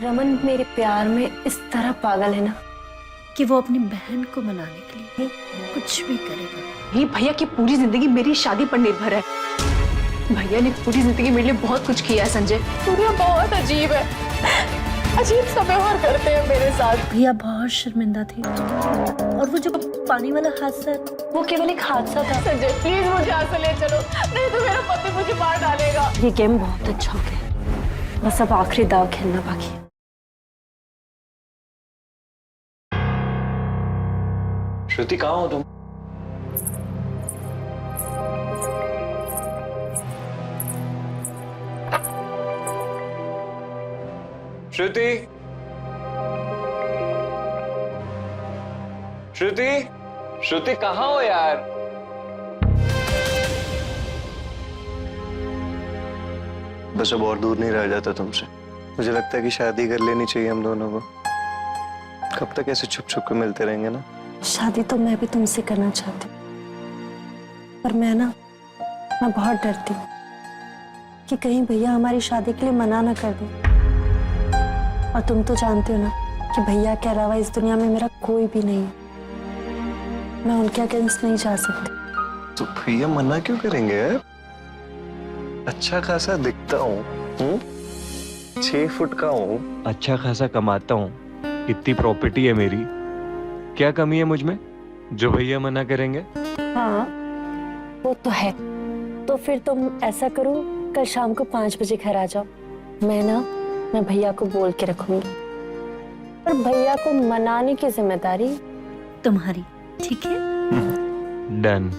रमन मेरे प्यार में इस तरह पागल है ना कि वो अपनी बहन को मनाने के लिए कुछ भी करेगा। ये भैया की पूरी जिंदगी मेरी शादी पर निर्भर है। भैया ने पूरी जिंदगी मेरे लिए बहुत कुछ किया है संजय। भैया बहुत अजीब है, अजीब सा व्यवहार करते हैं मेरे साथ। भैया बहुत शर्मिंदा थे और वो जो पानी वाला हादसा, वो केवल एक हादसा था। संजय प्लीज मुझे यहाँ से ले चलो, नहीं तो मेरा पति मुझे मार डालेगा। ये गेम बहुत अच्छा हो गया, बस अब आखिरी दाव खेलना बाकी है। श्रुति कहाँ हो तुम? श्रुति, श्रुति, श्रुति कहाँ हो यार? बस अब और दूर नहीं रह जाता तुमसे। मुझे लगता है कि शादी कर लेनी चाहिए हम दोनों को। कब तक ऐसे छुप छुप के मिलते रहेंगे ना? शादी तो मैं भी तुमसे करना चाहती हूँ, पर मैं बहुत डरती हूँ कि कहीं भैया हमारी शादी के लिए मना ना कर दे। और तुम तो जानते हो ना कि भैया के अलावा इस दुनिया में मेरा कोई भी नहीं है। मैं उनके अगेंस्ट नहीं जा सकती। तो भैया मना क्यों करेंगे यार? अच्छा खासा दिखता हूँ, 6 फुट का हूँ, अच्छा खासा कमाता हूँ, इतनी प्रॉपर्टी है मेरी, क्या कमी है मुझ में जो भैया मना करेंगे? हाँ वो तो है। तो फिर तुम ऐसा करो, कल शाम को 5 बजे घर आ जाओ। मैं भैया को बोल के रखूंगी, पर भैया को मनाने की जिम्मेदारी तुम्हारी, ठीक है? डन।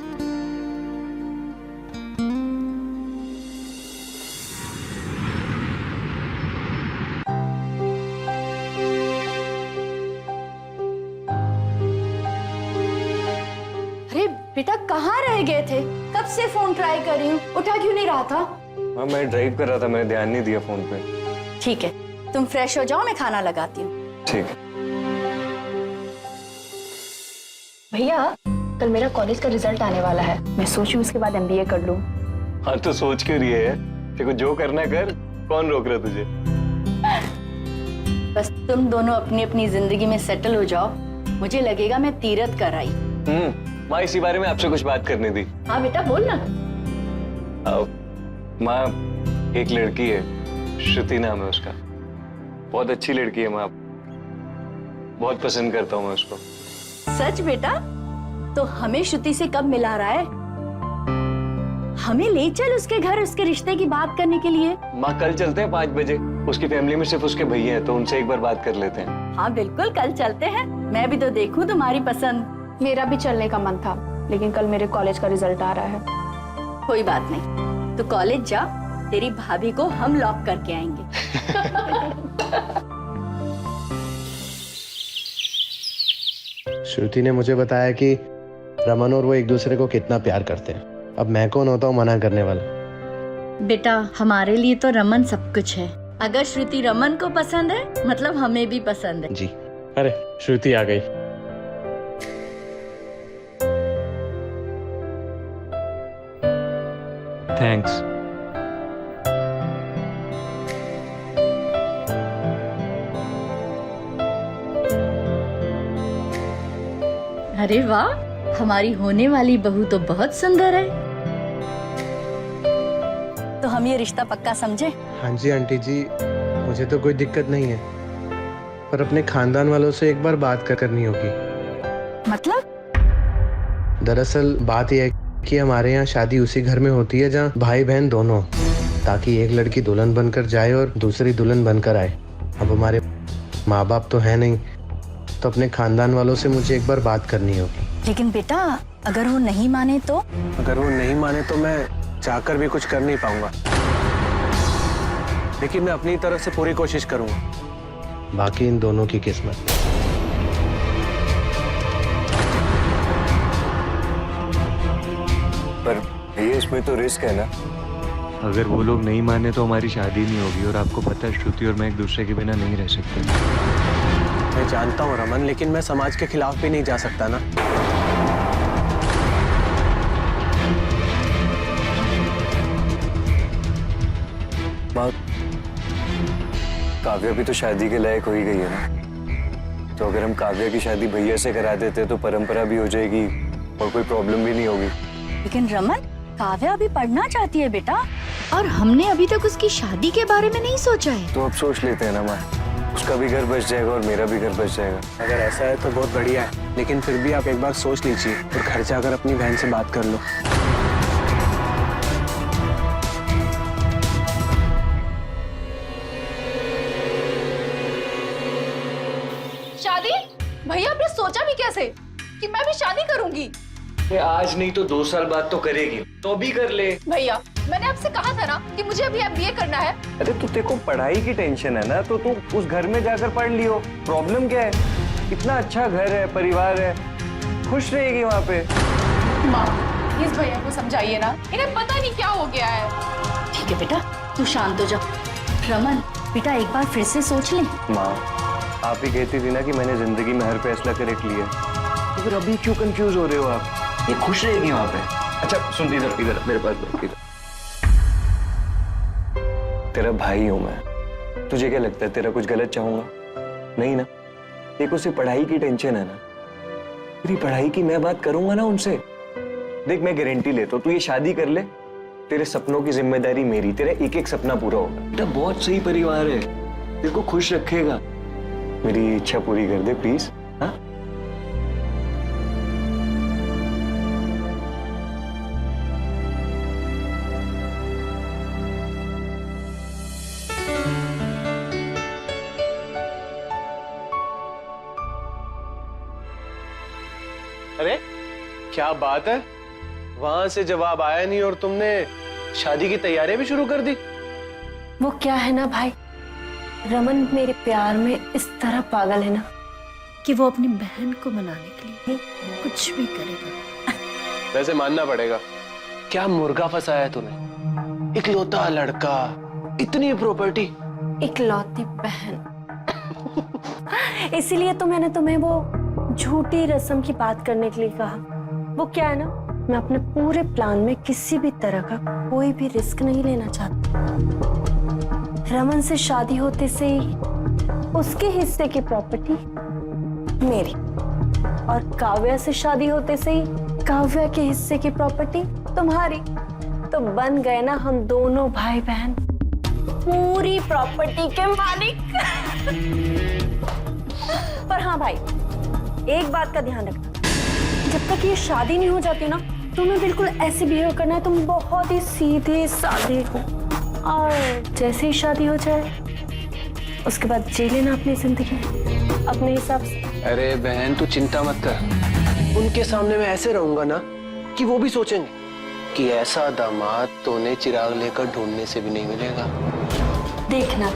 अरे बेटा कहाँ रह गए थे? कब से फोन ट्राई कर रही हूँ, उठा क्यों नहीं रहा था? हाँ मैं ड्राइव कर रहा था, मैंने ध्यान नहीं दिया फोन पे। ठीक है, तुम फ्रेश हो जाओ, मैं खाना लगाती हूँ। ठीक है। भैया कल मेरा कॉलेज का रिजल्ट आने वाला है, मैं सोचूं उसके बाद एमबीए कर लूं। हाँ तो सोच क्यों रही है? देखो जो करना कर, कौन रोक रहा तुझे? बस तुम दोनों अपनी अपनी जिंदगी में सेटल हो जाओ, मुझे लगेगा मैं तीरथ कर आई। माँ इसी बारे में आपसे कुछ बात करनी थी। हाँ बेटा बोल ना। माँ एक लड़की है, श्रुति नाम है उसका, बहुत अच्छी लड़की है माँ, बहुत पसंद करता हूँ मैं उसको। सच बेटा? तो हमें श्रुति से कब मिला रहा है? हमें ले चल उसके घर, उसके रिश्ते की बात करने के लिए। माँ कल चलते हैं 5 बजे, उसकी फैमिली में सिर्फ उसके भैया हैं, तो उनसे एक बार बात कर लेते हैं। हाँ बिल्कुल, कल चलते हैं, मैं भी तो देखूं तुम्हारी पसंद। मेरा भी चलने का मन था, लेकिन कल मेरे कॉलेज का रिजल्ट आ रहा है। कोई बात नहीं, तो कॉलेज जा, तेरी भाभी को हम लॉक करके आएंगे। श्रुति ने मुझे बताया कि रमन और वो एक दूसरे को कितना प्यार करते हैं। अब मैं कौन होता हूँ मना करने वाला? बेटा हमारे लिए तो रमन सब कुछ है। अगर श्रुति रमन को पसंद है, मतलब हमें भी पसंद है। जी। अरे श्रुति आ गई। थैंक्स। अरे वाह, हमारी होने वाली बहू तो बहुत सुंदर है। तो हम ये रिश्ता पक्का समझे? हाँ जी आंटी जी, मुझे तो कोई दिक्कत नहीं है, पर अपने खानदान वालों से एक बार बात करनी होगी। मतलब? दरअसल बात यह है कि हमारे यहाँ शादी उसी घर में होती है जहाँ भाई बहन दोनों, ताकि एक लड़की दुल्हन बनकर जाए और दूसरी दुल्हन बनकर आए। अब हमारे माँ बाप तो है नहीं, तो अपने खानदान वालों से मुझे एक बार बात करनी होगी। लेकिन बेटा अगर वो नहीं माने तो? अगर वो नहीं माने तो मैं चाहकर भी कुछ कर नहीं पाऊंगा, लेकिन मैं अपनी तरफ से पूरी कोशिश करूंगा। बाकी इन दोनों की किस्मत। पर ये इसमें तो रिस्क है ना? अगर वो लोग नहीं माने तो हमारी शादी नहीं होगी, और आपको पता है श्रुति और मैं एक दूसरे के बिना नहीं रह सकते। मैं जानता हूँ रमन, लेकिन मैं समाज के खिलाफ भी नहीं जा सकता ना। काव्या भी तो शादी के लायक हो ही गई है ना। तो अगर हम काव्या की शादी भैया से करा देते तो परंपरा भी हो जाएगी और कोई प्रॉब्लम भी नहीं होगी। लेकिन रमन, काव्या अभी पढ़ना चाहती है बेटा, और हमने अभी तक उसकी शादी के बारे में नहीं सोचा है। तो अब सोच लेते हैं ना माँ, उसका भी घर बच जाएगा और मेरा भी घर बच जाएगा। अगर ऐसा है तो बहुत बढ़िया है, लेकिन फिर भी आप एक बार सोच लीजिए और घर जाकर अपनी बहन से बात कर लो। शादी? भैया आपने सोचा भी कैसे कि मैं भी शादी करूंगी? आज नहीं तो 2 साल बाद तो करेगी, तो अभी कर ले। भैया मैंने आपसे कहा था ना कि मुझे अभी MBA करना है। अरे तो तेरे को पढ़ाई की टेंशन है ना, तो तू उस घर में जाकर पढ़ लियो। प्रॉब्लम क्या है? इतना अच्छा घर है, परिवार है, खुश रहेगी वहाँ पे। माँ इस भैया को समझाइए ना, इन्हें पता नहीं क्या हो गया है। ठीक है बेटा, तू शांत हो जा। रमन बेटा, एक बार फिर से सोच ले। माँ आप ही कहती थी ना कि मैंने जिंदगी में हर फैसला करेक्ट लिया, तो फिर अभी क्यों कंफ्यूज हो रहे हो आप? ये खुश रहेगी वहाँ पे। अच्छा सुन, इधर इधर मेरे पास बैठ, इधर। तेरा भाई हूं मैं, तुझे क्या लगता है तेरा कुछ गलत चाहूंगा? नहीं ना। देखो सिर्फ पढ़ाई की टेंशन है ना, तेरी पढ़ाई की मैं बात करूंगा ना उनसे। देख मैं गारंटी लेता हूं, तू ये शादी कर ले, तेरे सपनों की जिम्मेदारी मेरी, तेरा एक एक सपना पूरा होगा। बेटा बहुत सही परिवार है, तेरे को खुश रखेगा। मेरी इच्छा पूरी कर दे प्लीज। हाँ अरे क्या बात है, वहां से जवाब आया नहीं और तुमने शादी की तैयारियां भी शुरू कर दी। वो क्या है ना भाई, रमन मेरे प्यार में इस तरह पागल है ना कि वो अपनी बहन को मनाने के लिए कुछ भी करेगा। वैसे मानना पड़ेगा, क्या मुर्गा फंसाया है तूने। इकलौता लड़का, इतनी प्रॉपर्टी, इकलौती बहन। इसीलिए तो मैंने तुम्हें वो झूठी रस्म की बात करने के लिए कहा। वो क्या है ना, मैं अपने पूरे प्लान में किसी भी तरह का कोई भी रिस्क नहीं लेना चाहती। रमन से शादी होते से ही उसके हिस्से की प्रॉपर्टी मेरी, और काव्या से शादी होते से ही काव्या के हिस्से की प्रॉपर्टी तुम्हारी। तो बन गए ना हम दोनों भाई बहन पूरी प्रॉपर्टी के मालिक। पर हाँ भाई, एक बात का ध्यान रखना, जब तक ये शादी नहीं हो जाती ना, तुम्हें बिल्कुल ऐसे बिहेव करना है। तुम बहुत ही सीधे साधे हो, और जैसे ही शादी हो जाए उसके बाद जी लेना अपनी जिंदगी अपने हिसाब से। अरे बहन तू चिंता मत कर, उनके सामने मैं ऐसे रहूंगा ना कि वो भी सोचेंगे कि ऐसा दामाद तो उन्हें चिराग लेकर ढूंढने से भी नहीं मिलेगा। देखना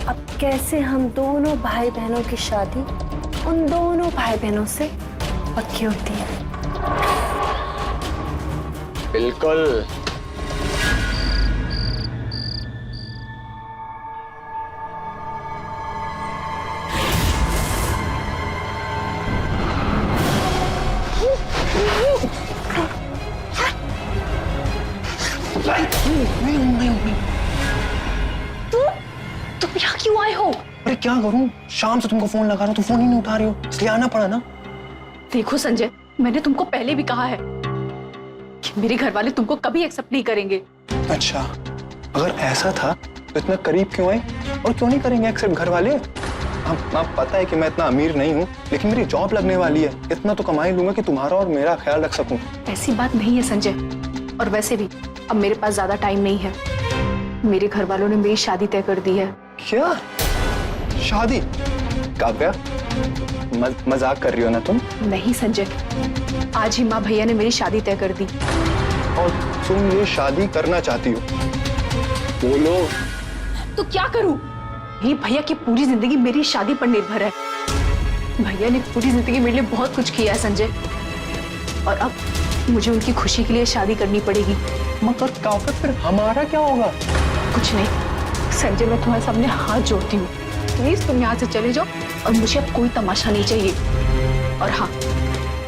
अब कैसे हम दोनों भाई बहनों की शादी उन दोनों भाई बहनों से पक्की होती है। बिल्कुल। तुम यहाँ क्यों आए हो? अरे क्या करूं, शाम से तुमको फोन लगा रहा हूं, तुम फोन ही नहीं उठा रही हो, इसलिए आना पड़ा ना। देखो संजय, मैंने तुमको पहले भी कहा है कि मेरे घर वाले तुमको कभी एक्सेप्ट नहीं करेंगे। अच्छा, अगर ऐसा था तो इतना करीब क्यों आए, और क्यों नहीं करेंगे एक्सेप्ट घर वाले? आप पता है कि मैं इतना अमीर नहीं हूँ, लेकिन मेरी जॉब लगने वाली है, इतना तो कमा ही लूंगा कि तुम्हारा और मेरा ख्याल रख सकूं। ऐसी बात नहीं है संजय, और वैसे भी अब मेरे पास ज्यादा टाइम नहीं है। मेरे घर वालों ने मेरी शादी तय कर दी है। क्या शादी? काव्या मजाक कर रही हो ना तुम? नहीं संजय, आज ही माँ भैया ने मेरी शादी तय कर दी। और तुम ये शादी करना चाहती हो? बोलो। तो क्या करूं? ये भैया की पूरी जिंदगी मेरी शादी पर निर्भर है। भैया ने पूरी जिंदगी मेरे लिए बहुत कुछ किया है संजय, और अब मुझे उनकी खुशी के लिए शादी करनी पड़ेगी। मगर काव्या फिर हमारा क्या होगा? कुछ नहीं संजय, मैं तुम्हारे सामने हाथ जोड़ती हूँ, प्लीज तुम यहाँ से चले जाओ, और मुझे अब कोई तमाशा नहीं चाहिए। और हाँ,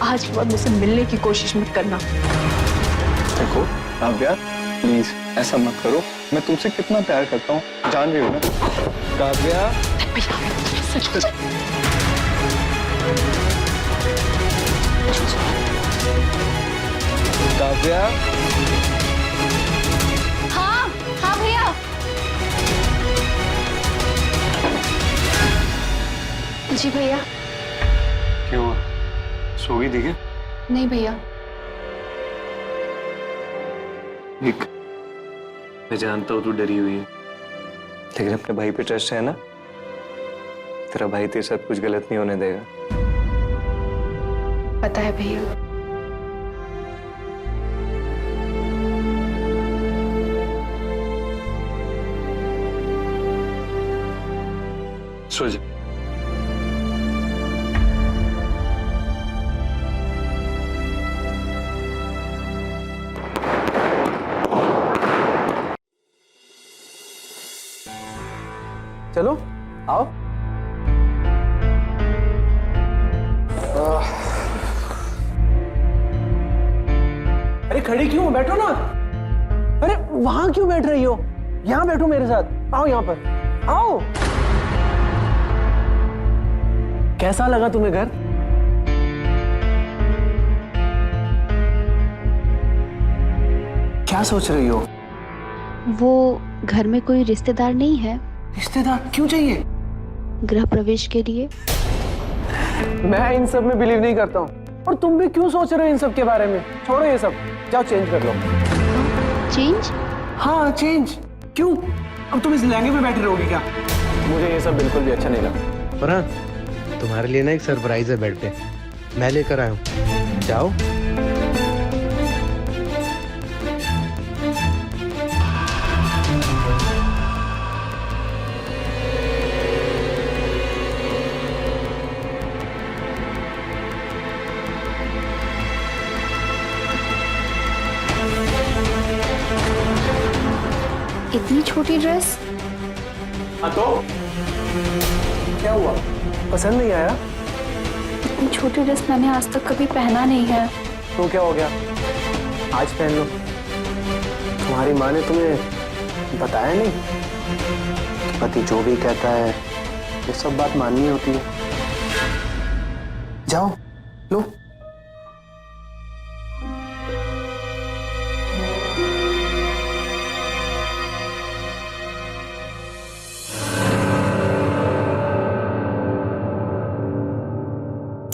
आज के बाद मुझसे मिलने की कोशिश मत करना। देखो काव्या प्लीज ऐसा मत करो, मैं तुमसे कितना प्यार करता हूँ, जान रही हो ना? काव्या, काव्या, हाँ हाँ भैया। जी भैया। क्यों हुआ? सो गई थी क्या? नहीं भैया। एक, मैं जानता हूँ तू डरी हुई है, लेकिन अपने भाई पे ट्रस्ट है ना? तेरा भाई तेरे साथ कुछ गलत नहीं होने देगा। पता है भैया। सो जा। चलो आओ। अरे खड़ी क्यों, बैठो ना। अरे वहां क्यों बैठ रही हो, यहाँ बैठो मेरे साथ। आओ यहाँ पर आओ। कैसा लगा तुम्हें घर? क्या सोच रही हो? वो घर में कोई रिश्तेदार नहीं है? रिश्तेदार क्यों चाहिए? गृह प्रवेश के लिए। मैं इन सब में बिलीव नहीं करता हूँ, और तुम भी क्यों सोच रहे हो इन सब के बारे में? छोड़ो ये सब, जाओ चेंज कर लो। चेंज? हाँ चेंज। क्यों, अब तुम इस लहंगे में बैठे रहोगे क्या? मुझे ये सब बिल्कुल भी अच्छा नहीं लगा। पर हाँ, तुम्हारे लिए ना एक सरप्राइज है बेड पे, मैं लेकर आया हूँ। जाओ। इतनी छोटी ड्रेस? हाँ तो क्या हुआ, पसंद नहीं आया? इतनी छोटी ड्रेस मैंने आज तक कभी पहना नहीं है। तो क्या हो गया, आज पहन लो। तुम्हारी माँ ने तुम्हें बताया नहीं? पति जो भी कहता है वो सब बात माननी होती है। जाओ लो।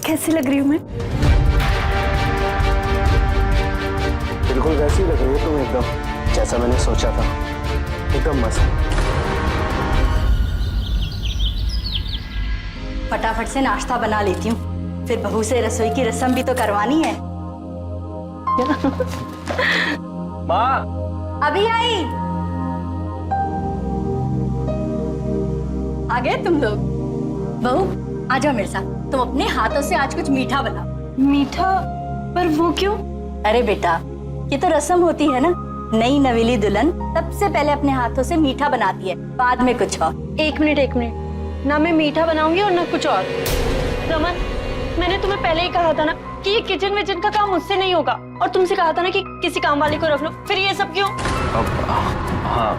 कैसी लग रही हूँ मैं? बिल्कुल वैसी लग रही है तुम, एकदम जैसा मैंने सोचा था, एकदम मस्त। फटाफट से नाश्ता बना लेती हूँ, फिर बहू से रसोई की रस्म भी तो करवानी है। माँ, अभी आई। आ गए तुम लोग। बहू आ जाओ मेरे साथ, तुम अपने हाथों से आज कुछ मीठा बनाओ। मीठा? पर वो क्यों? अरे बेटा, ये तो रस्म होती है ना, नई नवेली दुल्हन सबसे पहले अपने हाथों से मीठा बनाती है, बाद में कुछ और। एक मिनट, ना मैं मीठा बनाऊंगी और ना कुछ और। रमन, मैंने तुम्हें पहले ही कहा था ना कि ये किचन विचन का काम मुझसे नहीं होगा, और तुमसे कहा था ना कि किसी काम वाले को रख लो, फिर ये सब क्यों? अब हाँ,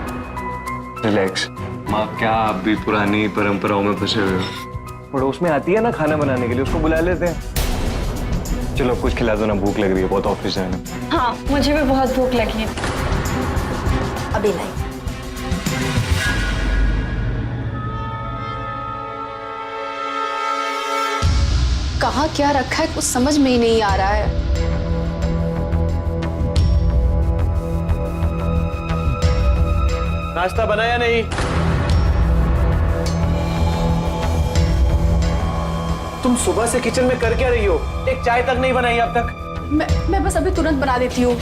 रिलैक्स। माँ, क्या आप भी पुरानी परंपराओं में फंसे हुए हो? पड़ोस में आती है ना खाना बनाने के लिए, उसको बुला लेते हैं। चलो कुछ खिला दो ना, भूख लग रही है बहुत ऑफिस जाने। हाँ, मुझे भी बहुत भूख लगी है। अभी नहीं। कहाँ क्या रखा है कुछ समझ में ही नहीं आ रहा है। नाश्ता बनाया नहीं? तुम सुबह से किचन में कर क्या रही हो? एक चाय तक नहीं बनाई अब तक। मैं बस अभी तुरंत बना देती हूँ।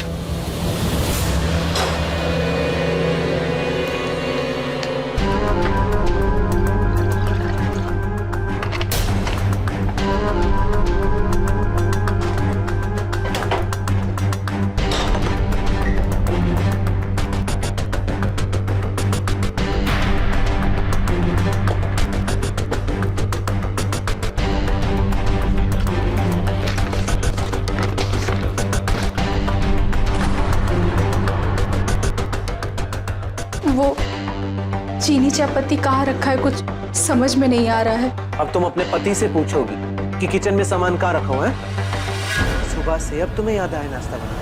चाय पत्ती कहाँ रखा है, कुछ समझ में नहीं आ रहा है। अब तुम अपने पति से पूछोगी कि किचन में सामान कहाँ रखा हुआ है। सुबह से अब तुम्हें याद आया नाश्ता बनाना।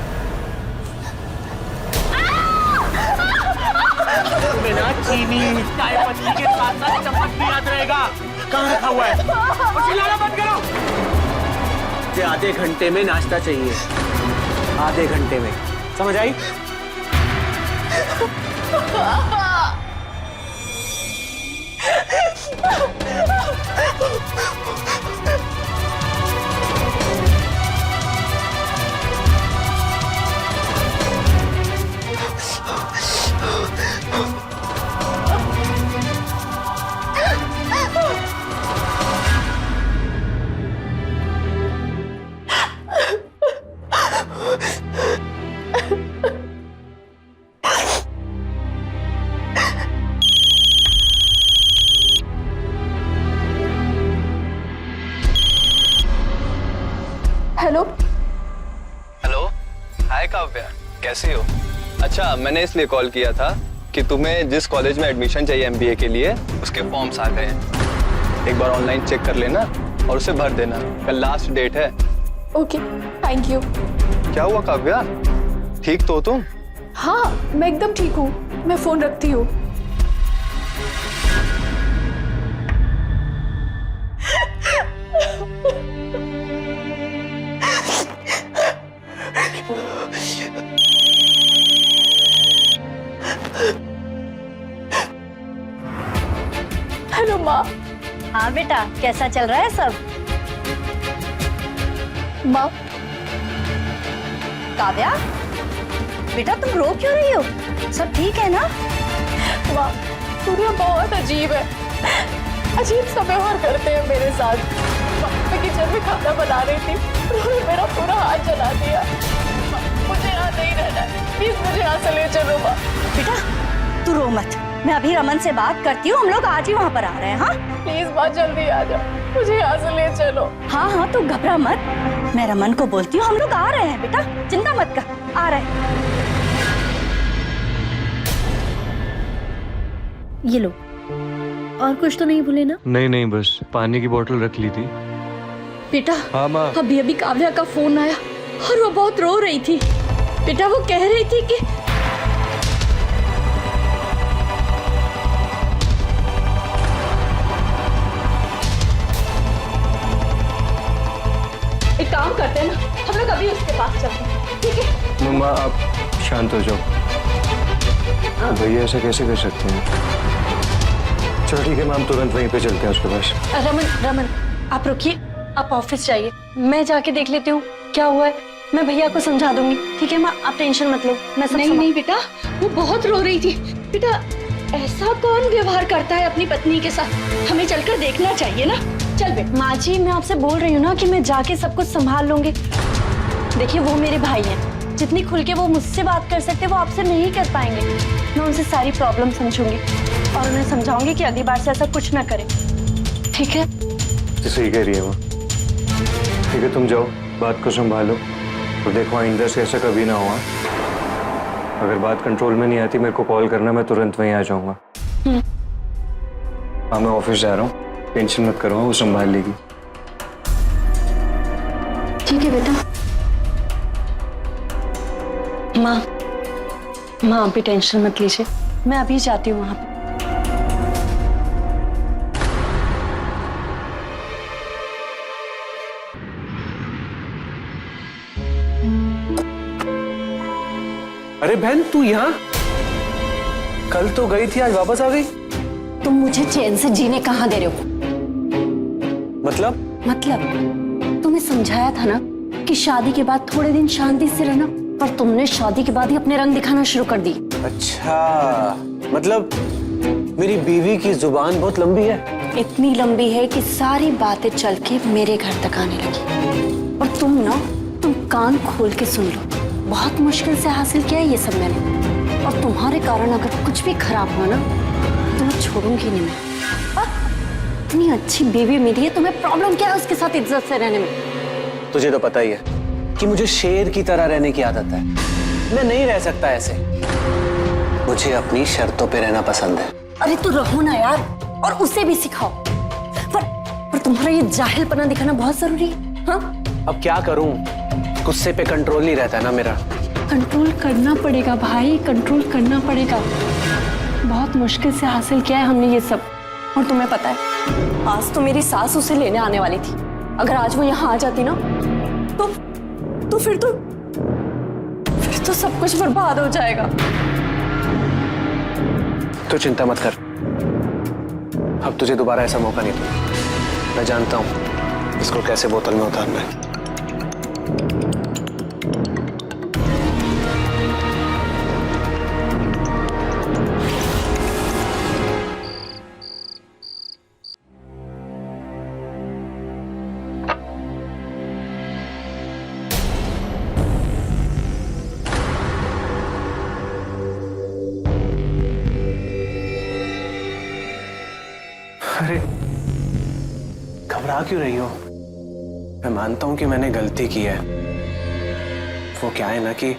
बिना चीनी चाय पत्ती के साथ साथ चम्मच भी याद रहेगा कहाँ रखा हुआ है। और चिल्लाना बंद करो। मुझे आधे घंटे में नाश्ता चाहिए, आधे घंटे में, समझ आई? हेलो हेलो, हाय काव्या, कैसी हो? अच्छा, मैंने इसलिए कॉल किया था कि तुम्हें जिस कॉलेज में एडमिशन चाहिए एमबीए के लिए, उसके फॉर्म्स आ गए हैं। एक बार ऑनलाइन चेक कर लेना और उसे भर देना। कल लास्ट डेट है। Okay, thank you. क्या हुआ काव्या, ठीक तो हो तुम? हाँ, मैं एकदम ठीक हूँ। मैं फोन रखती हूँ। हेलो माँ। हाँ बेटा, कैसा चल रहा है सब? माँ, काव्या, बेटा तुम रो क्यों रही हो? सब ठीक है ना? माँ, दुनिया बहुत अजीब है। अजीब सा व्यवहार करते हैं मेरे साथ। माँ, मैं किचन में खाना बना रही थी, उन्होंने मेरा पूरा हाथ जला दिया। माँ, मुझे यहाँ नहीं रहना, प्लीज मुझे यहाँ से ले चलो। माँ बेटा तू रो मत, मैं अभी रमन से बात करती हूँ, हम लोग आज ही वहाँ पर आ रहे हैं। हाँ प्लीज माँ, जल्दी आ जाओ, मुझे यहाँ से ले चलो। हाँ हाँ, तू घबरा मत, मैं रमन को बोलती हूँ, हम लोग आ रहे हैं बेटा, चिंता मत कर, आ रहे हैं। ये लो, और कुछ तो नहीं भूले ना? नहीं नहीं, बस पानी की बोतल रख ली थी। बेटा हाँ माँ। अभी अभी काव्या का फोन आया और वो बहुत रो रही थी। बेटा वो कह रही थी कि एक काम करते हैं ना, हम लोग अभी उसके पास चलते हैं, ठीक है? मम्मा आप शांत हो जाओ। भैया ऐसे कैसे कर सकते हैं? चलो ठीक है मैम, तुरंत वहीं पे चलते हैं उसके पास। रमन आप रुकिए, आप ऑफिस जाइए, मैं जाके देख लेती हूँ क्या हुआ है। मैं भैया को समझा दूंगी, ठीक है माँ, आप टेंशन मत लो। मैं सब नहीं बेटा, वो बहुत रो रही थी। बेटा ऐसा कौन व्यवहार करता है अपनी पत्नी के साथ? हमें चलकर देखना चाहिए ना। चल बेटा। माँ जी, मैं आपसे बोल रही हूँ ना कि मैं जाके सब कुछ संभाल लूंगी। देखिए वो मेरे भाई हैं, जितनी खुल के वो मुझसे बात कर सकते वो आपसे नहीं कर पाएंगे। मैं उनसे सारी प्रॉब्लम समझूंगी और उन्हें समझाऊंगी कि अगली बार से ऐसा कुछ ना करें, ठीक है? सही कह रही है वो। ठीक है, तुम जाओ, बात को संभालो और देखो आइंदा से ऐसा कभी ना हुआ। अगर बात कंट्रोल में नहीं आती मेरे को कॉल करना, मैं तुरंत वहीं आ जाऊंगा। हाँ, मैं ऑफिस जा रहा हूँ, टेंशन मत करो, वो संभाल लेगी। ठीक है बेटा। माँ आप भी टेंशन मत लीजिए, मैं अभी जाती हूँ वहां पे। अरे बहन तू यहाँ? कल तो गई थी, आज वापस आ गई? तुम मुझे चैन से जीने कहाँ दे रहे हो? मतलब तुम्हें समझाया था ना कि शादी के बाद थोड़े दिन शांति से रहना, पर तुमने शादी के बाद ही अपने रंग दिखाना शुरू कर दी। अच्छा, मतलब मेरी बीवी की जुबान बहुत लंबी है। इतनी लंबी है कि सारी बातें चल के मेरे घर तक आने लगी। और तुम कान खोल के सुन लो, बहुत मुश्किल से हासिल किया है ये सब मैंने, और तुम्हारे कारण अगर कुछ भी खराब हुआ ना तो मैं छोड़ूंगी नहीं। मैं इतनी अच्छी बीवी मिली है, तुम्हें प्रॉब्लम क्या है उसके साथ इज्जत से रहने में? तुझे तो पता ही है कि मुझे शेर की तरह रहने की आदत है, मैं नहीं रह सकता ऐसे। मुझे अपनी शर्तों पे रहना पसंद है। अरे तो रहो ना यार, और उसे भी सिखाओ। पर तुम्हारा ये जाहिलपना दिखाना बहुत जरूरी है। हाँ, अब क्या करूं, गुस्से पे कंट्रोल नहीं रहता ना मेरा। कंट्रोल करना पड़ेगा भाई, कंट्रोल करना पड़ेगा। बहुत मुश्किल से हासिल किया है हमने ये सब। और तुम्हें पता है, आज तो मेरी सास उसे लेने आने वाली थी। अगर आज वो यहाँ आ जाती ना तो फिर तो सब कुछ बर्बाद हो जाएगा। तो चिंता मत कर, अब तुझे दोबारा ऐसा मौका नहीं दूंगा। मैं जानता हूं इसको कैसे बोतल में उतारना है। अरे घबरा क्यों रही हो? मैं मानता हूं कि मैंने गलती की है। वो क्या है ना कि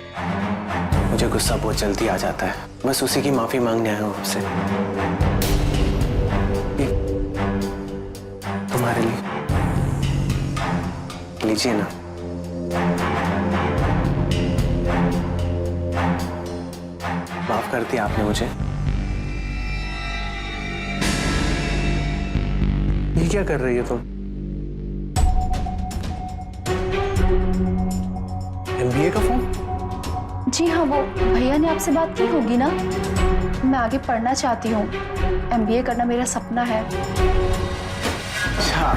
मुझे गुस्सा बहुत जल्दी आ जाता है। बस उसी की माफी मांगने आया हूं आपसे। तुम्हारे लिए लीजिए ना। माफ कर दिया आपने मुझे। ये क्या कर रही है तुम? MBA का फॉर्म? जी हाँ, वो भैया ने आपसे बात की होगी ना। मैं आगे पढ़ना चाहती हूँ, MBA करना मेरा सपना है। अच्छा,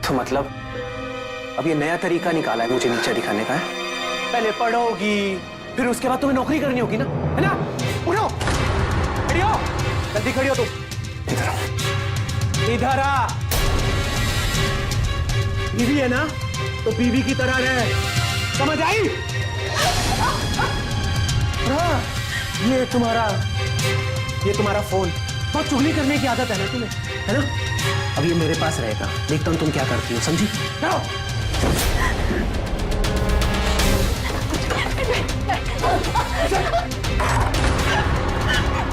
तो मतलब अब ये नया तरीका निकाला है मुझे नीचे दिखाने का है? पहले पढ़ोगी, फिर उसके बाद तुम्हें नौकरी करनी होगी ना, है ना? उठो, खड़ी हो, जल्दी खड़ी हो तुम। इधर आओ, इधर आ। बीवी है ना, तो बीवी की तरह रहे, समझ आई? हाँ, ये तुम्हारा फोन। बहुत चुगली करने की आदत है ना तुम्हें, है ना? अब ये मेरे पास रहेगा, देखता हूँ तुम क्या करती हो, समझी? जाओ।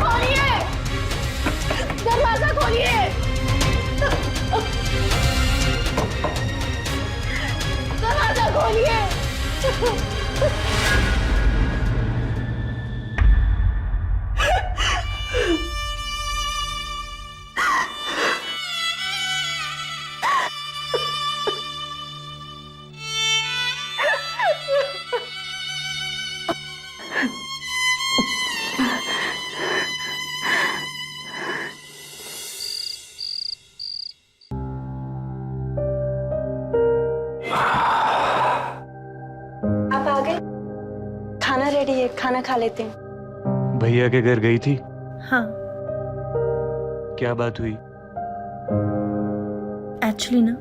खोलिए, दरवाजा खोलिए, दरवाजा खोलिए। आप आ गए? खाना रेडी है, खाना खा लेते हैं। भैया के घर गई थी? हाँ, क्या बात हुई? एक्चुअली ना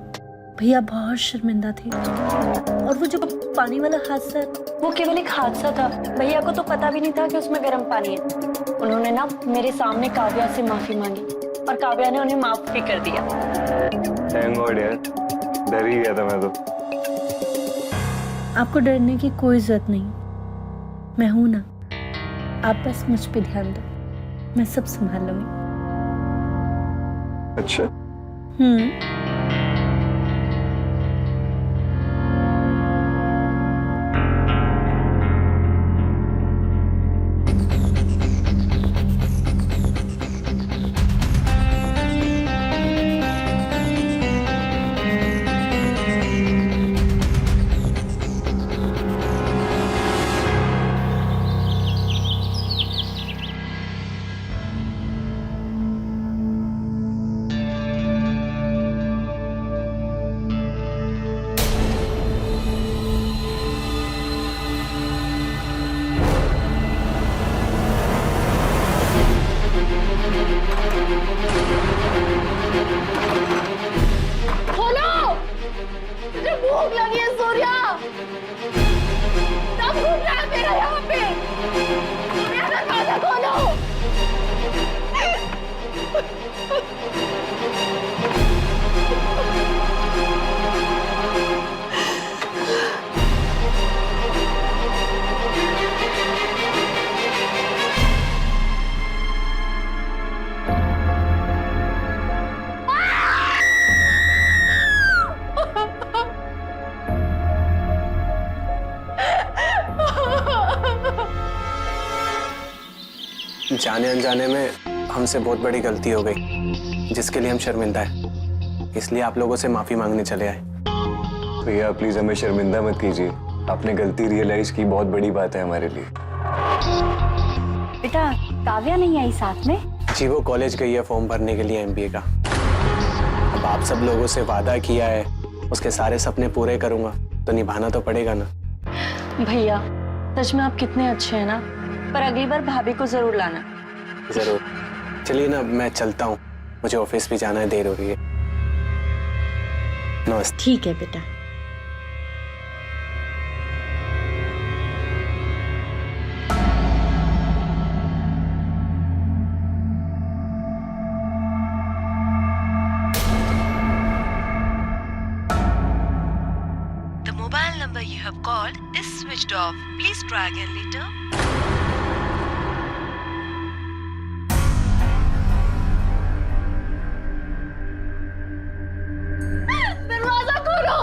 भैया बहुत शर्मिंदा थे। और वो जो पानी वाला हादसा, वो केवल एक हादसा था। भैया को तो पता भी नहीं था कि उसमें गर्म पानी है। उन्होंने ना मेरे सामने काव्या से माफी मांगी और काव्या ने उन्हें माफ भी कर दिया। थैंक गॉड यार, डर ही गया था मैं तो। आपको डरने की कोई जरूरत नहीं, मैं हूं ना। आप बस मुझ पे ध्यान दो, मैं सब संभाल लूंगी। अच्छा, जाने अनजाने में हमसे बहुत बड़ी गलती हो गई, जिसके लिए हम शर्मिंदा हैं। इसलिए आप लोगों से माफी मांगने चले आए। भैया प्लीज हमें शर्मिंदा मत कीजिए, आपने गलती रियलाइज की, बहुत बड़ी बात है हमारे लिए। बेटा काव्या नहीं आई साथ में? जी वो कॉलेज गई है फॉर्म भरने के लिए MBA का। अब आप सब लोगों से वादा किया है, उसके सारे सपने पूरे करूंगा तो निभाना तो पड़ेगा ना। भैया सच में आप कितने अच्छे हैं ना, पर अगली बार भाभी को जरूर लाना। जरूर। चलिए ना मैं चलता हूँ, मुझे ऑफिस भी जाना है, देर हो रही है। नमस्ते। ठीक है बेटा। The mobile number you have called is switched off. Please try again later. दरवाजा खोलो,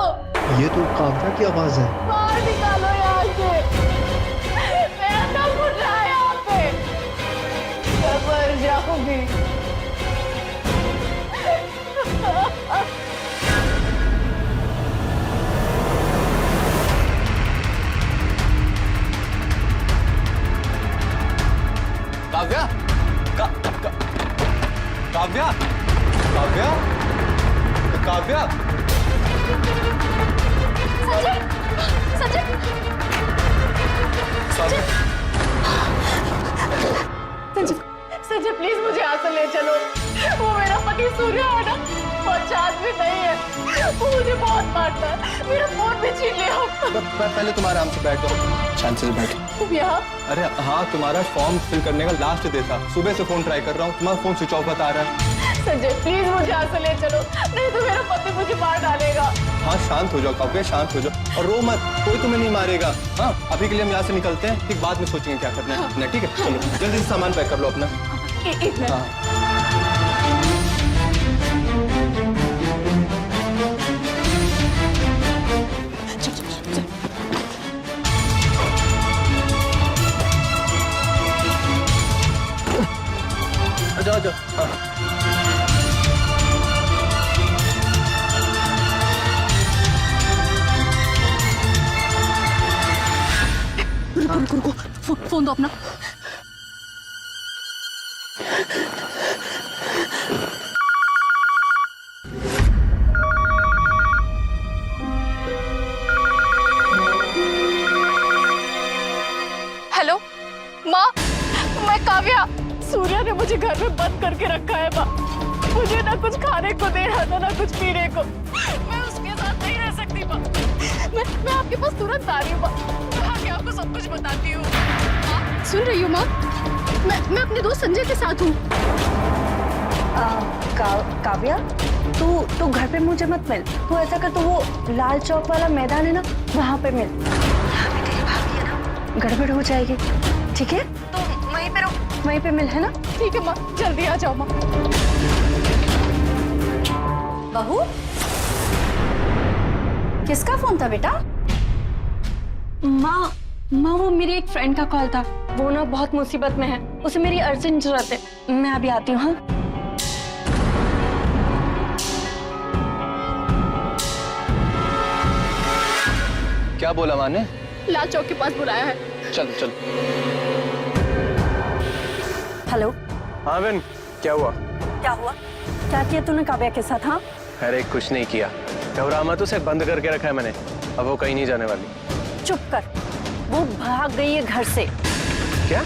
ये तो काव्या की आवाज है। बाहर निकालो यहाँ से, मेरा दम घुट रहा है यहाँ पे, मैं मर जाऊंगी। काव्या काव्या काव्या काव्या संजय, संजय, संजय, संजय प्लीज मुझे यहाँ से ले चलो। वो मेरा पति सूर्य है ना, बहुत चाँद भी नहीं है, वो मुझे बहुत मारता है, मेरा फोन भी छीन लिया। पहले तुम आराम से बैठ जाओ, शांति से बैठ। तुम यहाँ? अरे हाँ, तुम्हारा फॉर्म फिल करने का लास्ट डे था, सुबह से फोन ट्राई कर रहा हूँ, तुम्हारा फोन स्विच ऑफ बता रहा है। संजय प्लीज मुझे यहाँ से ले चलो, नहीं तो मेरा पति मुझे मार डालेगा। हाँ शांत हो जाओ काव्या, शांत हो जाओ और रो मत, कोई तुम्हें नहीं मारेगा। हाँ अभी के लिए हम यहाँ से निकलते हैं, ठीक बाद में सोचेंगे क्या करना है अपना, ठीक है? चलो जल्दी से सामान पैक कर लो अपना। एक मिनट। जाओ जाओ। हाँ। रुको, फोन दो अपना। हेलो माँ, मैं काव्या। सूर्या ने मुझे घर में बंद करके रखा है माँ, मुझे ना कुछ खाने को दे रहा था ना कुछ पीने को, मैं उसके साथ नहीं रह सकती माँ। मैं आपके पास तुरंत आ रही हूँ माँ, मैं आके आपको सब कुछ बताती हूँ। सुन रही हूँ माँ? मैं अपने दोस्त संजय के साथ हूँ। काव्या तू घर पे मुझे मत मिल, तू ऐसा कर, तो वो लाल चौक वाला मैदान है ना, वहाँ पे मिल। यहाँ पे तेरी भाभी है ना, गड़बड़ हो जाएगी, ठीक है? तो वहीं पे रहो, वहीं पे मिल, है ना? ठीक है माँ, जल्दी आ जाओ माँ। बहू किसका फोन था बेटा? माँ वो मेरी एक फ्रेंड का कॉल था, वो ना बहुत मुसीबत में है, उसे मेरी अर्जेंट जरूरत है, मैं अभी आती हूँ। हाँ क्या बोला माँ ने? लाल चौक के पास बुलाया है। चल चल। हेलो। हाँ बहन, क्या हुआ? क्या किया तूने काव्या के साथ? हाँ अरे कुछ नहीं किया, घबरा मत, उसे बंद करके रखा है मैंने, अब वो कहीं नहीं जाने वाली। चुप कर, वो भाग गई है घर से। क्या?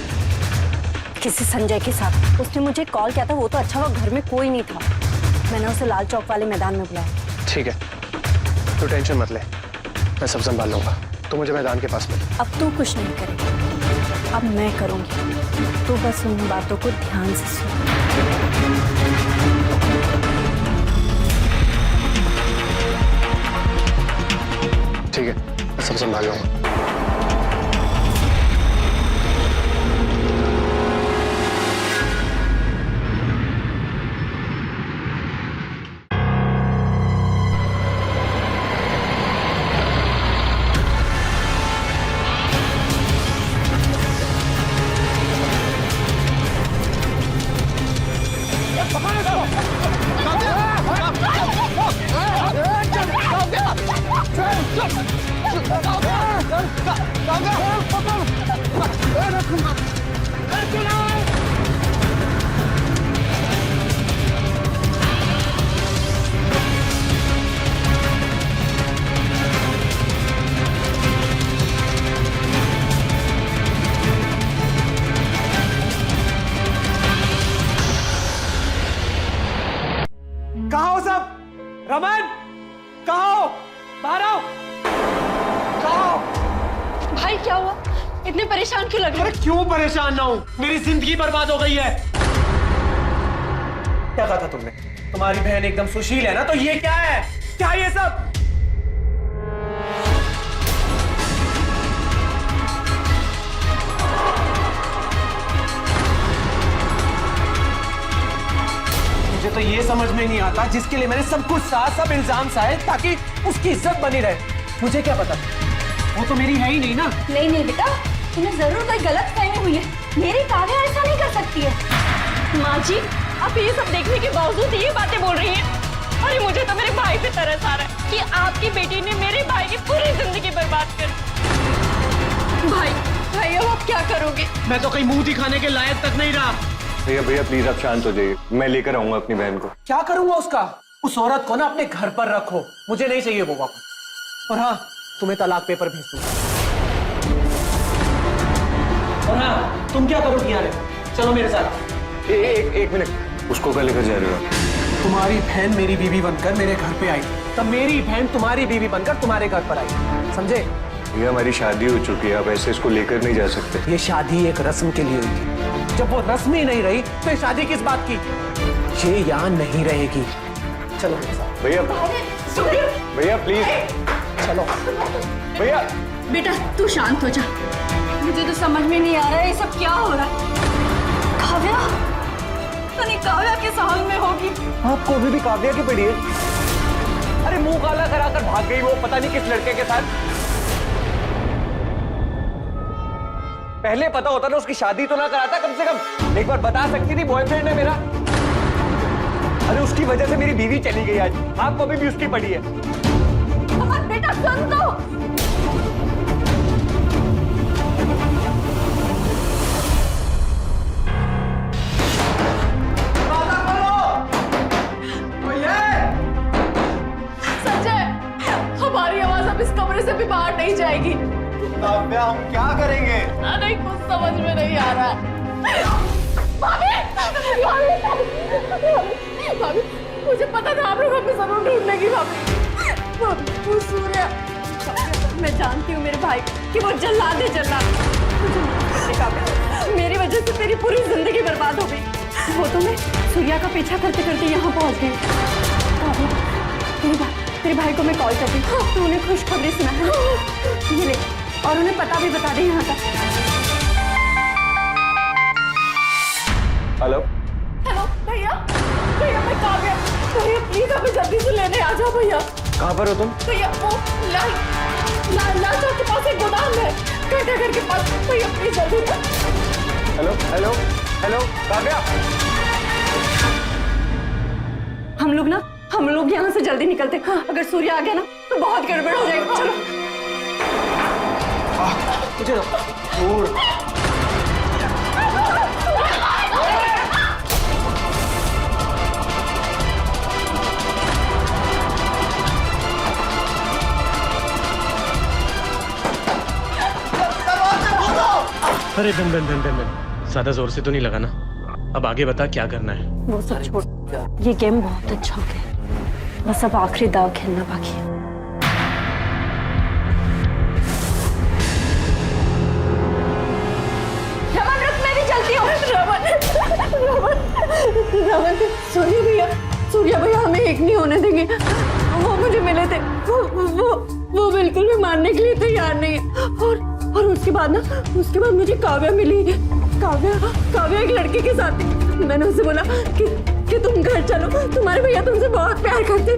किसी संजय के साथ। उसने मुझे कॉल किया था, वो तो अच्छा हुआ घर में कोई नहीं था, मैंने उसे लाल चौक वाले मैदान में बुलाया। ठीक है, तू टेंशन मत ले, मैं सब संभाल लूंगा, तू मुझे मैदान के पास मिल। अब तू कुछ नहीं करेगा, अब मैं करूंगी, तू बस उन बातों को ध्यान से सुन। ठीक है, मैं सब संभाल लूंगा। रमन, कहाँ हो? बाहर आओ। कहाँ हो? भाई क्या हुआ? इतने परेशान क्यों लग रहे अरे क्यों परेशान ना हूँ? मेरी जिंदगी बर्बाद हो गई है। क्या कहा था तुमने? तुम्हारी बहन एकदम सुशील है ना, तो ये क्या है? क्या ये सब? मुझे तो ये समझ में नहीं आता, जिसके लिए मैंने सब कुछ सहा, सब इल्जाम सहे ताकि उसकी इज्जत बनी रहे, मुझे क्या पता? वो तो मेरी है ही नहीं ना। नहीं नहीं बेटा, तुम्हें जरूर कोई गलत फहमी हुई है। मेरी काव्या ऐसा नहीं कर सकती है। माँ जी, आप ये सब देखने के बावजूद ये बातें बोल रही हैं। अरे मुझे तो मेरे भाई पे तरस आ रहा है कि आपकी बेटी ने मेरे भाई की पूरी जिंदगी बर्बाद कर दी। भाई अब आप क्या करोगे? मैं तो कहीं मुंह दिखाने के लायक तक नहीं रहा। भैया भैया प्लीज आप शांत हो जाइए, मैं लेकर आऊंगा अपनी बहन को। क्या करूंगा उसका? उस औरत को ना अपने घर पर रखो, मुझे नहीं चाहिए वो वापस। और हाँ, तुम्हें तलाक पेपर भेज दूंगा। और हाँ, तुम क्या करोगी यहाँ? चलो मेरे साथ। एक मिनट, उसको क्या लेकर जा रहे हो? तुम्हारी बहन मेरी बीवी बनकर मेरे घर पे आई, तब मेरी बहन तुम्हारी बीवी बनकर तुम्हारे घर पर आई, समझे? ये हमारी शादी हो चुकी है, आप ऐसे इसको लेकर नहीं जा सकते। ये शादी एक रस्म के लिए हुई थी, जब वो रस्म ही नहीं रही तो ये शादी किस बात की? ये यहाँ नहीं रहेगी। चलो मेरे साथ। भैया भैया प्लीज चलो। भैया बेटा तू शांत हो जा। मुझे तो समझ में नहीं आ रहा है ये सब क्या हो रहा है। काव्या, अरे काव्या किस हाल में होगी? आपको अभी भी काव्या की पड़ी है? अरे मुंह काला कराकर भाग गई वो, पता नहीं किस लड़के के साथ। पहले पता होता ना, उसकी शादी तो ना कराता कम से कम। एक बार बता सकती थी बॉयफ्रेंड है मेरा। अरे उसकी वजह से मेरी बीवी चली गई आज, आपको अभी भी उसकी पड़ी है। बेटा सुन तो। संजय, हमारी आवाज अब इस कमरे से भी बाहर नहीं जाएगी। काव्या, हम क्या करेंगे? नहीं, कुछ समझ में नहीं आ रहा। भाभी, मुझे पता था आप लोग हमें जरूर ढूंढ लेगी। भाभी, सूर्या, मैं जानती हूँ मेरे भाई कि वो जल्लाद है, जल्लाद। मुझे माफ कर दे काव्या, मेरी वजह से तेरी पूरी जिंदगी बर्बाद हो गई। वो तो मैं सूर्या का पीछा करते करते यहाँ पहुँच गई। काव्या, तेरे भाई को मैं कॉल करती हूँ, तू उन्हें खुशखबरी सुना है। ये ले, और उन्हें पता भी बता दे यहाँ का। हेलो हेलो भैया, भैया मैं काव्या, भैया प्लीज हमें जल्दी से लेने आ जाओ भैया। कहाँ पर हो तुम? भैया वो लाल चौक के पास एक गोदाम है, घंटा घर के पास। भैया प्लीज जल्दी। हेलो हेलो हेलो काव्या, हम लोग यहाँ से जल्दी निकलते। अगर सूर्य आ गया ना तो बहुत गड़बड़ हो जाएगी। चलो मुझे दूर। अरे बन ज्यादा जोर से तो नहीं लगा ना? अब आगे बता क्या करना है? वो सब छोड़, ये गेम बहुत अच्छा हो गया, बस अब आखिरी दाव खेलना बाकी है। रमन रुक, मैं भी चलती हूँ। रमन, सूर्या भैया हमें एक नहीं होने देंगे। वो मुझे मिले थे, वो बिल्कुल भी मानने के लिए तैयार नहीं है। और उसके बाद मुझे काव्या मिली। काव्या एक लड़के के साथ थी। मैंने उसे बोला कि तुम घर चलो, तुम्हारे भैया तुमसे बहुत प्यार करते,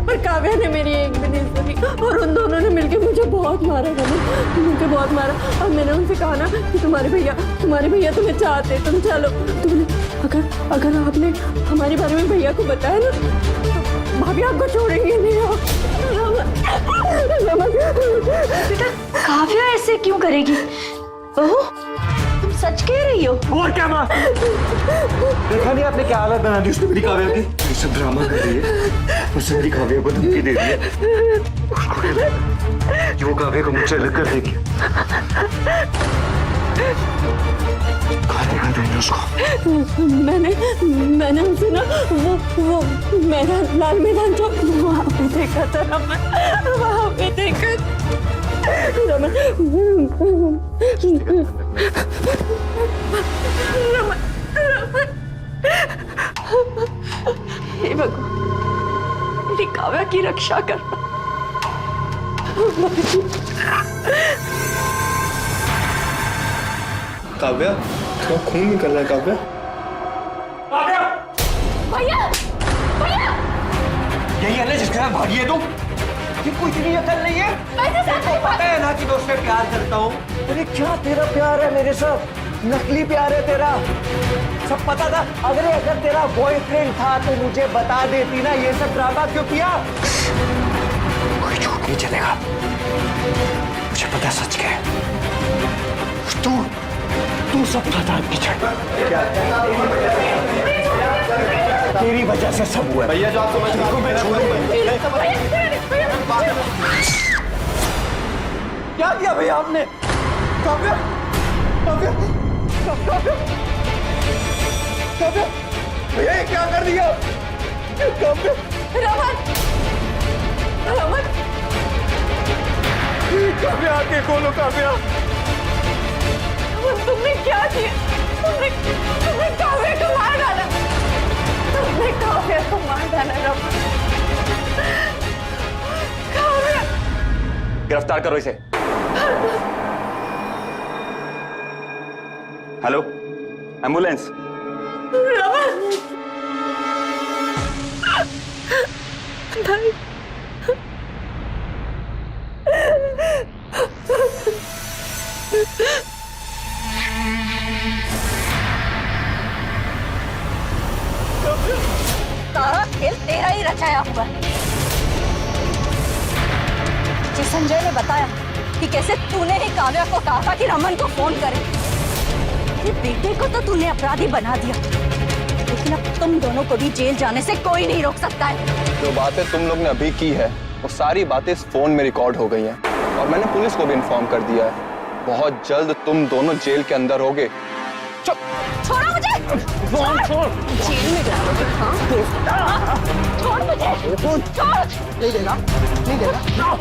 पर काव्या ने मेरी एक भी नहीं सुनी। और उन दोनों ने मिलकर मुझे बहुत मारा, मुझे बहुत मारा। और मैंने उनसे कहा ना कि तुम्हारे भैया तुम्हें चाहते, तुम चलो। तुमने अगर आपने हमारे बारे में भैया को बताया ना तो भाभी आपको छोड़ेंगे नहीं। बेटा काव्या ऐसे क्यों करेगी? बहू, तुम सच कह रही हो? और क्या माँ? देखा नहीं आपने क्या हालत बना दी उसने मेरी काव्या की? ये सब ड्रामा कर रही है, उसने मेरी काव्या को धमकी दे दी है। उसको कहना है कि वो काव्या को मुझसे अलग कर देगी। कहाँ देंगे उसको? मैंने उनसे ना वो मैदान, लाल मैदान चौक भी देखा था रमन, वहाँ भी देखा रमन। हे भगवान, मेरी काव्या की रक्षा करना। काव्या, तो खून निकल रहा है काव्या। भैया भैया, यही है ना जिसके साथ भागी है तुम? ये कोई इतनी अकल नहीं है? मेरे साथ नहीं पता है ना कि मैं उससे प्यार करता हूँ। अरे क्या तेरा प्यार है मेरे साथ? नकली प्यार है तेरा। सब पता था। अगर तेरा बॉयफ्रेंड था तो मुझे बता देती ना। ये सब ड्रामा क्यों किया? कोई झूठ नहीं चलेगा, मुझे पता सच क्या है। तू सब पता पीछे। तेरी वजह से सब हुआ। भैया जो आप समझ रहे हो मैं छोड़ूंगा। क्या किया भैया आपने? काव्या, काव्या, काव्या, काव्या, भैया ये क्या कर दिया? काव्या, रमन, रमन, काव्या आके खोलो काव्या। तुमने क्या किया? तुमने काव्या को मार डाला। तुमने काव्या को मार डाला रमन। काव्या, गिरफ्तार करो इसे। Hello, ambulance. रमन, नहीं। सारा खेल तेरा ही रचाया हुआ है। जी संजय ने बताया कि कैसे तूने ही काव्या को कहा था कि रमन को फोन करे। तेरे बेटे को तो तूने अपराधी बना दिया, लेकिन अब तुम दोनों को भी जेल जाने से कोई नहीं रोक सकता है। जो बातें तुम लोग ने अभी की है वो सारी बातें इस फोन में रिकॉर्ड हो गई हैं और मैंने पुलिस को भी इन्फॉर्म कर दिया है। बहुत जल्द तुम दोनों जेल के अंदर होगे। छोड़ो मुझे! छोड़! जेल में डालोगे, हाँ? छोड़ मुझे! छोड़! नहीं देगा, नहीं देगा,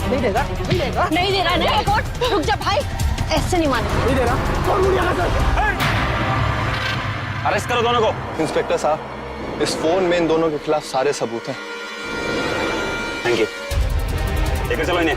नहीं देगा, नहीं देगा, नहीं दे रहा, नहीं कोर्ट, रुक जा भाई, ऐसे नहीं मानेगा। नहीं देगा। अरेस्ट करो दोनों को। इंस्पेक्टर साहब, इस फोन में इन दोनों के खिलाफ सारे सबूत हैं। Thank you. लेकर चलो इन्हें।